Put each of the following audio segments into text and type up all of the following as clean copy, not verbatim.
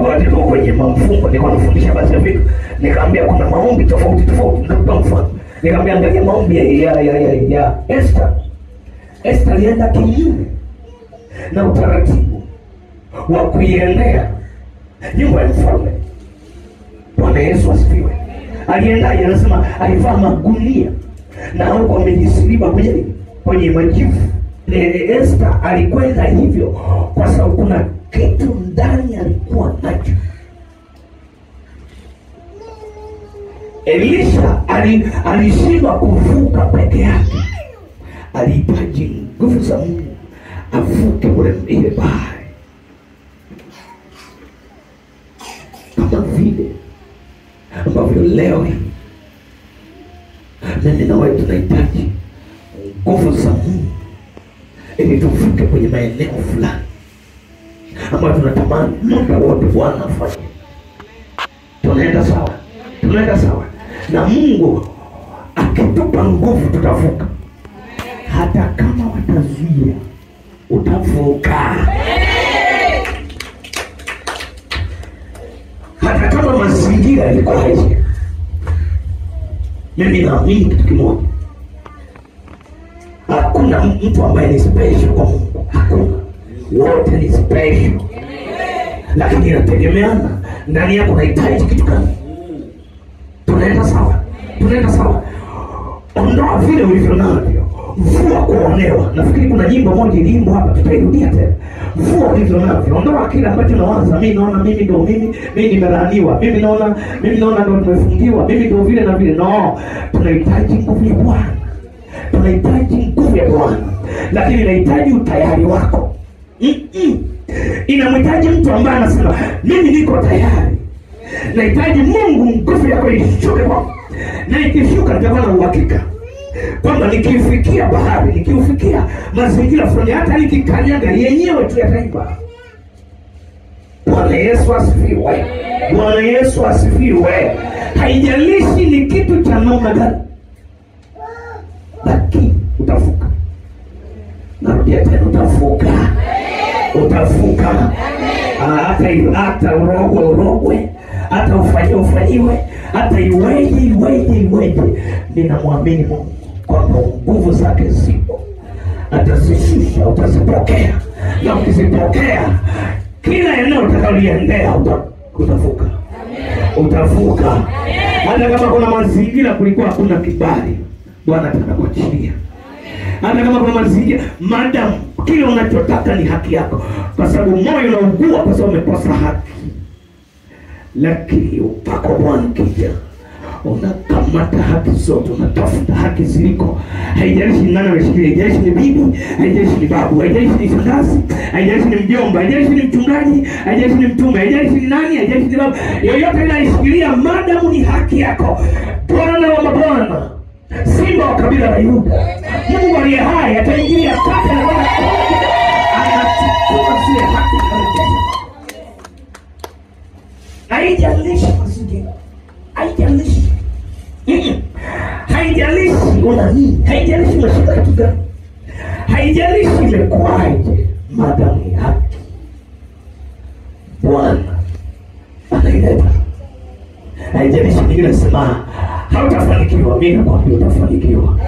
Wakati tuko kwenye mfungo nilikuwa nafundisha basi vitu, nikamwambia kuna maombi tofauti tofauti. Ndio mfano nikamwambia angalia maombi ya Esther. Esther alienda kinyume na utaratibu wa kuiendea nyumba ya mfalme. Bwana Yesu asifiwe. Alienda, anasema alivaa magunia na huko amejisiliba kwenye majivu. Esther alikwenda hivyo kwa sababu kuna kitu ndani alikuwa nacho. Elisha alishindwa kuvuka peke yake. Alihitaji nguvu za Mungu avuke ile bahari. Kama vile ambavyo leo mimi na wewe tunahitaji nguvu za Mungu ili tuvuke kwenye maeneo fulani ambayo tunatamani muda wote Bwana afanye. Tunaenda sawa na Mungu akitupa nguvu tutavuka. Hata kama watazuia utavuka. Hata kama mazingira yalikuwaje. Mimi naamini kitu kimoja, hakuna mtu ambaye ni special kwa Mungu. Hakuna, wote ni special. Lakini inategemeana ndani yako unahitaji kitu gani. Tunaenda sawa. Ondoa vile ulivyo navyo. Mvua kuonewa. Nafikiri kuna nyimbo moja iliimbwa hapa, tutairudia tena. Mvua ulivyo navyo. Ondoa kile ambacho unawaza mimi naona mimi ndio mimi nimelaaniwa. Mimi naona ndio nimefungiwa. Mimi ndio vile na vile. No, tunahitaji nguvu ya Bwana. Lakini inahitaji utayari wako. Inamhitaji mtu ambaye anasema mimi niko tayari. Nahitaji Mungu nguvu yako ishuke kwangu. Na ikishuka nitakuwa na uhakika kwamba nikifikia bahari, nikifikia mazingira fulani, hata nikikanyaga yenyewe tu yataimba. Bwana Yesu asifiwe. Haijalishi ni kitu cha namna gani, lakini utavuka. Narudia tena, utavuka. Hata urogwe, hata ufanyiwe, hata iweje. Ninamwamini Mungu kwamba nguvu zake zipo. Atazishusha, utazipokea. Na ukizipokea, kila eneo utakaliendea utavuka. Hata kama kuna mazingira kulikuwa hakuna kibali, Bwana atakuachilia. Hata kama kuna mazingira, madam kile unachotaka ni haki yako, kwa sababu moyo unaugua kwa sababu umekosa haki. Lakini upako Bwana kija, unakamata haki zote, unatafuta haki ziliko. Haijalishi nani ameshikilia, haijalishi ni bibi, haijalishi ni babu, haijalishi ni shangazi, haijalishi ni mjomba, haijalishi ni mchungaji, haijalishi ni mtume, haijalishi ni nani, haijalishi ni babu, yoyote inayoshikilia madamu ni haki yako. Bwana wa mabwana, Simba wa kabila la Yuda, Mungu aliye hai ataingilia kati na anachukua zile haki zake. Haijalishi mazingira, haijalishi una nini, haijalishi unashika kitu gani, haijalishi imekuaje, madamu ni haki, Bwana anaileta. Haijalishi nini nasema hautafanikiwa, mimi nakwambia utafanikiwa.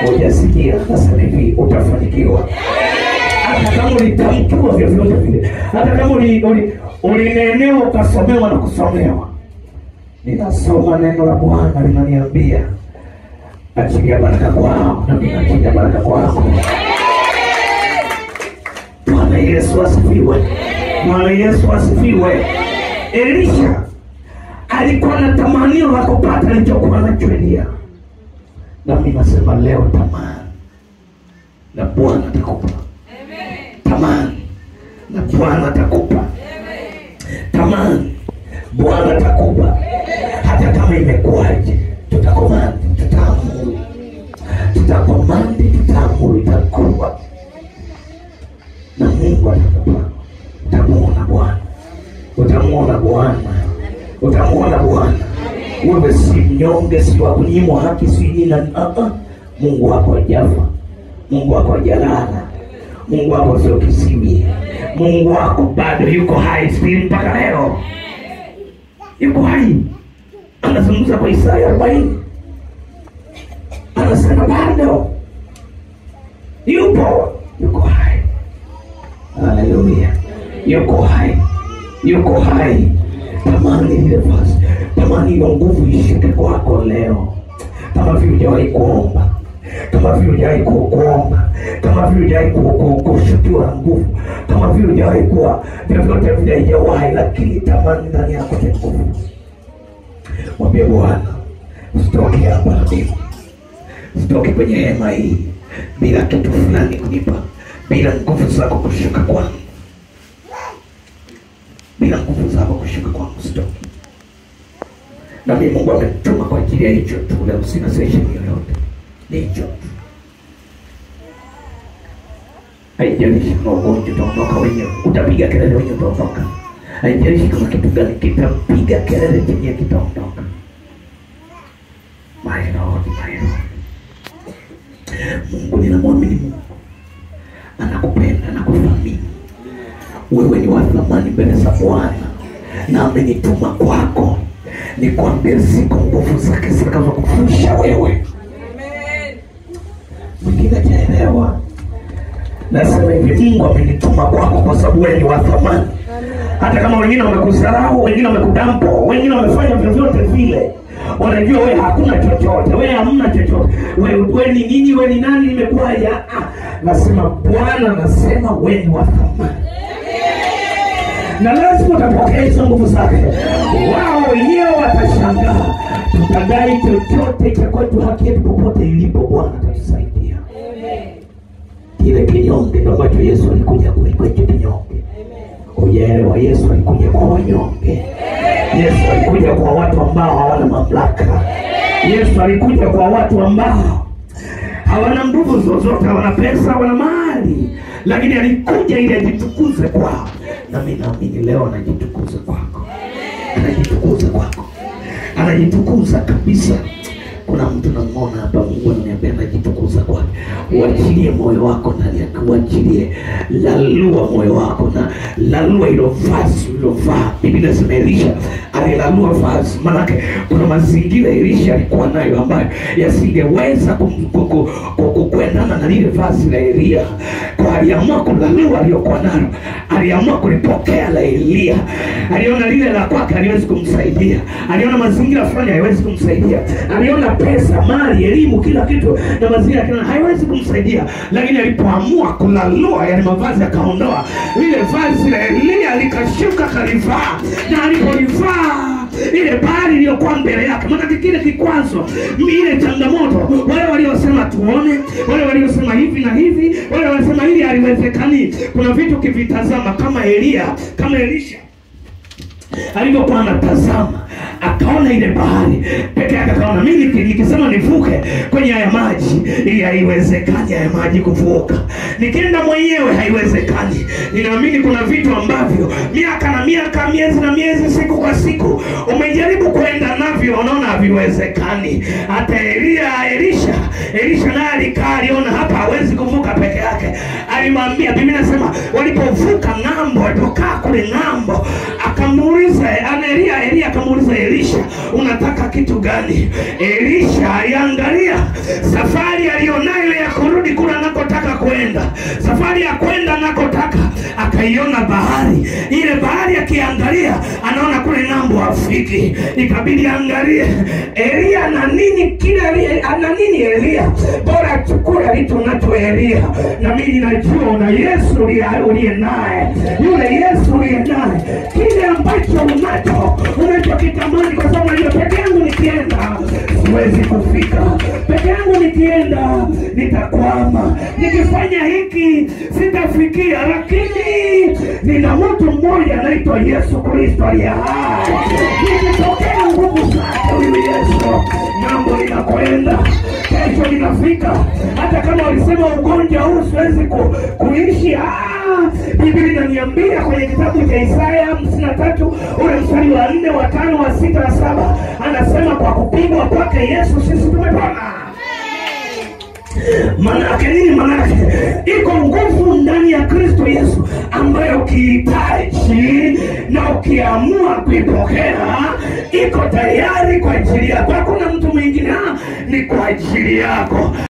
Hujasikia sasa hivi utafanikiwa. Hata kama ulitamkiwa vyovyote vile, hata kama ulinenewa ukasomewa na kusomewa. Ninasoma neno la Bwana linaniambia achilia baraka kwao, na mimi achilia baraka kwao. Bwana Yesu asifiwe. Elisha alikuwa na tamanio la kupata alichokuwa nacho Elia. Na mimi nasema leo tamani na Bwana atakupa. Tamani na Bwana atakupa. Tamani Bwana atakupa. Hata kama imekuaje, tutakomandi, tutaamuru itakuwa. Na Mungu atakupa. Utamuona Bwana. Wewe si mnyonge, si wa kunyimwa haki, si nini. Mungu wako hajafa. Mungu wako hajalala. Mungu wako sio kisiwi. Mungu wako bado yuko hai still mpaka leo. Yuko hai. Anazungumza kwa Isaya 40. Anasema bado yuko hai. Haleluya. Yuko hai. Yuko hai. Tamani ile fasi. Tamani ile nguvu ishike kwako leo. Kama vile hujawahi kuomba. Kama vile hujawahi kuomba. Kama vile hujawahi kushukiwa nguvu. Kama vile hujawahi kuwa vyovyote vile hujawahi, lakini tamani ndani yako tena nguvu. Mwambie Bwana, usitoke hapa na mimi. Usitoke kwenye hema hii bila kitu fulani kunipa. Bila nguvu zako kushuka kwangu. Bila nguvu zako kushuka kwangu usitoke. Na mimi Mungu ametuma kwa ajili ya hicho tu. Leo sina session yoyote. Ni hicho tu. Haijalishi kama ugonjwa utaondoka wenyewe. Utapiga kelele wenyewe utaondoka. Haijalishi kama kitu gani kitapiga kelele chenye kitaondoka. My Lord, my Lord. Mungu ninamwamini Mungu. Anakupenda, anakuthamini. Wewe ni wa thamani mbele za Bwana. Na amenituma kwako. Nikwambie ziko nguvu zake zitakazokufusha wewe. Amen. Mwingine hajaelewa. Nasema hivi, Mungu amenituma kwako kwa sababu wewe ni wa thamani. Hata kama wengine wamekusahau, wengine wamekudampo, wengine wamefanya vyovyote vile, wanajua wewe hakuna chochote, wewe hamna chochote. Wewe ni nini, wewe ni nani, nimekuaje? Nasema Bwana anasema wewe ni wa thamani. Na lazima utapokea hizo nguvu zake. Wao wenyewe watashangaa. Tutadai chochote cha kwetu, haki yetu popote ilipo, Bwana atatusaidia. Kile kinyonge ambacho Yesu alikuja kwa hicho kinyonge. Ujaelewa, Yesu alikuja kwa wanyonge. Yesu alikuja kwa watu ambao hawana mamlaka. Yesu alikuja kwa watu ambao hawana nguvu zozote, hawana pesa, hawana mali, lakini alikuja ili ajitukuze kwao. Na mimi naamini leo anajitukuza kwako. Anajitukuza kwako. Anajitukuza kabisa. Kuna mtu namuona hapa, Mungu ananiambia anajitukuza kwake. Uachilie moyo wako ndani yake, uachilie, lalua moyo wako na lalua hilo vazi ulilovaa. Biblia inasema Elisha alilalua vazi. Maana kuna mazingira Elisha alikuwa nayo ambayo yasingeweza kuendana na lile vazi la Elia. Kwa aliamua kulalua aliyokuwa nalo. Aliamua kulipokea la Elia. Aliona lile la kwake haliwezi kumsaidia. Aliona mazingira fulani haiwezi kumsaidia. Aliona pesa, mali, elimu, kila kitu na mazingira yake haiwezi kumsaidia. Lakini alipoamua kulalua yale mavazi, akaondoa lile vazi la Elia, likashuka kalivaa. Na alipolivaa ile bahari iliyokuwa mbele yake, maana kile kikwazo, ile changamoto, wale waliosema tuone, wale waliosema hivi na hivi, wale walisema hili haliwezekani, kuna vitu kivitazama kama Elia, kama Elisha alivyokuwa anatazama, akaona ile bahari peke yake, akaona mimi nikisema nivuke kwenye haya maji, ili haiwezekani haya maji kuvuka. Nikienda mwenyewe haiwezekani. Ninaamini kuna vitu ambavyo miaka na miaka, miezi na miezi, siku kwa siku umejaribu kwenda navyo, unaona haviwezekani. Hata Elisha naye aliona hapa hawezi kuvuka peke yake. Alimwambia, Biblia inasema walipovuka ng'ambo, walipokaa kule ng'ambo, akamuuliza Elia akamuuliza Elisha, unataka kitu gani? Elisha aliangalia safari alionayo ya kurudi kule anakotaka kwenda, safari ya kwenda anakotaka, akaiona bahari. Ile bahari akiangalia anaona kule ng'ambo afiki. Ikabidi angalie Elia na nini, kile ana nini Elia, bora achukue alicho nacho Elia. Na mimi najua una Yesu uliye naye, yule Yesu uliye naye, kile ambacho unachokitamani, kwa sababu hiyo peke yangu nikienda siwezi kufika, peke yangu nikienda nitakwama, nikifanya hiki sitafikia, lakini nina mtu mmoja anaitwa Yesu Kristo aliye hai. Nikitokea nguvu zake huyu Yesu, mambo linakwenda, kesho linafika. Hata kama walisema ugonjwa huu siwezi kuishi, Biblia inaniambia kwenye kitabu cha Isaya 53 ule mstari wa 4, wa 5, wa 6, wa 7, anasema kwa kupigwa kwake Yesu sisi tumepona. Maana yake nini? Maana yake iko nguvu ndani ya Kristo Yesu ambayo ukihitaji na ukiamua kuipokea iko tayari kwa ajili yako. Hakuna mtu mwingine, ni kwa ajili yako.